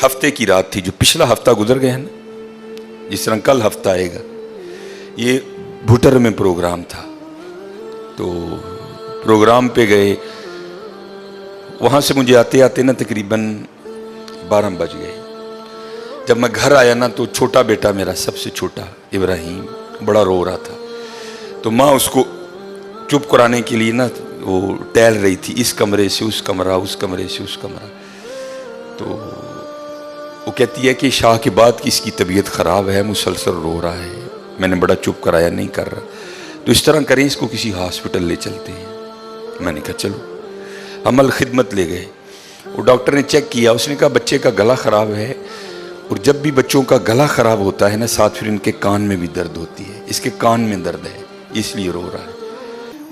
ہفتے کی رات تھی، جو پچھلا ہفتہ گزر گیا ہے نا، جس طرح کل ہفتہ آئے گا، یہ بھٹر میں پروگرام تھا. تو پروگرام پہ گئے، وہاں سے مجھے آتے آتے نا تقریباً 12 بج گئے. جب میں گھر آیا نا تو چھوٹا بیٹا میرا، سب سے چھوٹا ابراہیم، بڑا رو رہا تھا. تو ماں اس کو چپ کرانے کے لیے نا وہ ٹہل رہی تھی، اس کمرے سے اس کمرہ، اس کمرے سے اس کمرہ. تو وہ کہتی ہے کہ شاہ کے بعد کی اس کی طبیعت خراب ہے، مسلسل رو رہا ہے. میں نے بڑا چپ کرایا، نہیں کر رہا. تو اس طرح کریں، اس کو کسی ہاسپٹل لے چلتے ہیں. میں نے کہا چلو. عمل خدمت لے گئے. وہ ڈاکٹر نے چیک کیا، اس نے کہا بچے کا گلا خراب ہے، اور جب بھی بچوں کا گلا خراب ہوتا ہے نا، ساتھ پھر ان کے کان میں بھی درد ہوتی ہے. اس کے کان میں درد ہے، اس لیے رو رہا ہے.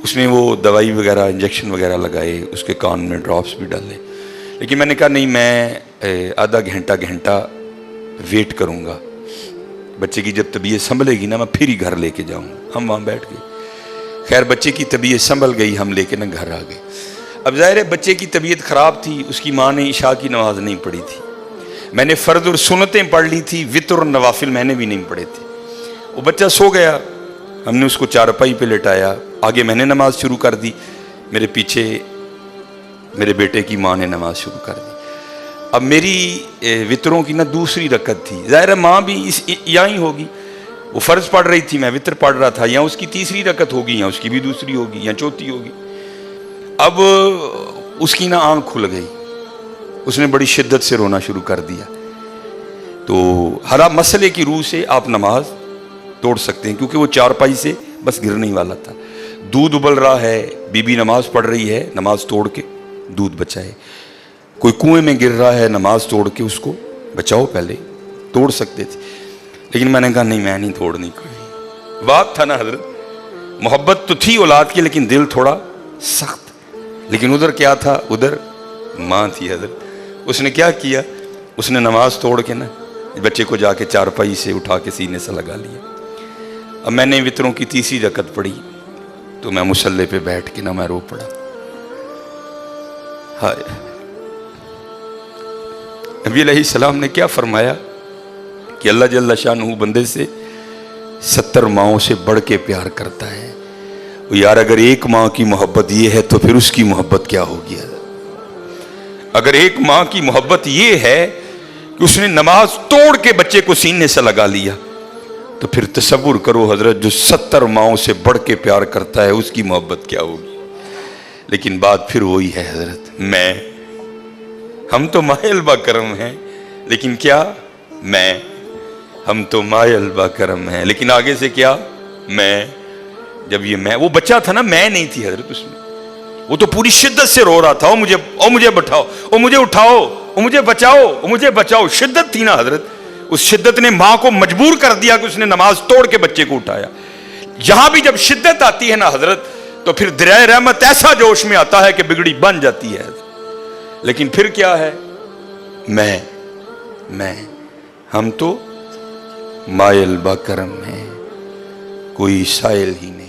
اس نے وہ دوائی وغیرہ، انجیکشن وغیرہ لگائے، اس کے کان میں ڈراپس بھی ڈالے. لیکن میں نے کہا نہیں، میں آدھا گھنٹہ ویٹ کروں گا. بچے کی جب طبیعت سنبھلے گی نا، میں پھر ہی گھر لے کے جاؤں گا. ہم وہاں بیٹھ گئے. خیر بچے کی طبیعت سنبھل گئی، ہم لے کے نا گھر آ گئے. اب ظاہر ہے بچے کی طبیعت خراب تھی، اس کی ماں نے عشاء کی نماز نہیں پڑھی تھی. میں نے فرض اور سنتیں پڑھ لی تھی، وتر اور نوافل میں نے بھی نہیں پڑھے تھے. وہ بچہ سو گیا، ہم نے اس کو چارپائی پہ لٹایا. آگے میں نے نماز شروع کر دی، میرے پیچھے میرے بیٹے کی ماں نے نماز شروع کر دی. اب میری وطروں کی نا دوسری رکعت تھی. ظاہر ہے ماں بھی یہاں ہی ہوگی، وہ فرض پڑھ رہی تھی، میں وطر پڑھ رہا تھا. یا اس کی تیسری رکعت ہوگی، یا اس کی بھی دوسری ہوگی، یا چوتھی ہوگی. اب اس کی نا آنکھ کھل گئی، اس نے بڑی شدت سے رونا شروع کر دیا. تو ہر مسئلے کی روح سے آپ نماز توڑ سکتے ہیں، کیونکہ وہ چارپائی سے بس گرنے ہی والا تھا. دودھ ابل رہا ہے، بی بی نماز پڑھ رہی ہے، نماز توڑ کے دودھ بچائے. کوئی کنویں میں گر رہا ہے، نماز توڑ کے اس کو بچاؤ. پہلے توڑ سکتے تھے، لیکن میں نے کہا نہیں، میں نہیں توڑنی. کوئی بات تھا نا حضرت، محبت تو تھی اولاد کی، لیکن دل تھوڑا سخت. لیکن ادھر کیا تھا؟ ادھر ماں تھی حضرت. اس نے کیا کیا؟ اس نے نماز توڑ کے نا بچے کو جا کے چارپائی سے اٹھا کے سینے سے لگا لیا. اب میں نے وطروں کی تیسری رکعت پڑھی تو میں مصلی پہ بیٹھ کے نا میں رو پڑا. ہائے، نبی علیہ السلام نے کیا فرمایا کہ اللہ جل شانہ بندے سے 70 ماؤں سے بڑھ کے پیار کرتا ہے. یار اگر ایک ماں کی محبت یہ ہے تو پھر اس کی محبت کیا ہوگی؟ اگر ایک ماں کی محبت یہ ہے کہ اس نے نماز توڑ کے بچے کو سینے سے لگا لیا، تو پھر تصور کرو حضرت، جو 70 ماؤں سے بڑھ کے پیار کرتا ہے، اس کی محبت کیا ہوگی؟ لیکن بات پھر وہی ہے حضرت، ہم تو مائل با کرم ہیں، لیکن کیا ہم تو مائل با کرم ہیں، لیکن آگے سے کیا؟ جب یہ وہ بچہ تھا نا، میں نہیں تھی حضرت اس میں. وہ تو پوری شدت سے رو رہا تھا، مجھے بٹھاؤ، مجھے اٹھاؤ، مجھے بچاؤ، مجھے بچاؤ. شدت تھی نا حضرت، اس شدت نے ماں کو مجبور کر دیا کہ اس نے نماز توڑ کے بچے کو اٹھایا. یہاں بھی جب شدت آتی ہے نا حضرت، تو پھر دریائے رحمت ایسا جوش میں آتا ہے کہ بگڑی بن جاتی ہے. لیکن پھر کیا ہے؟ ہم تو مائل با کرم ہیں، کوئی سائل ہی نہیں.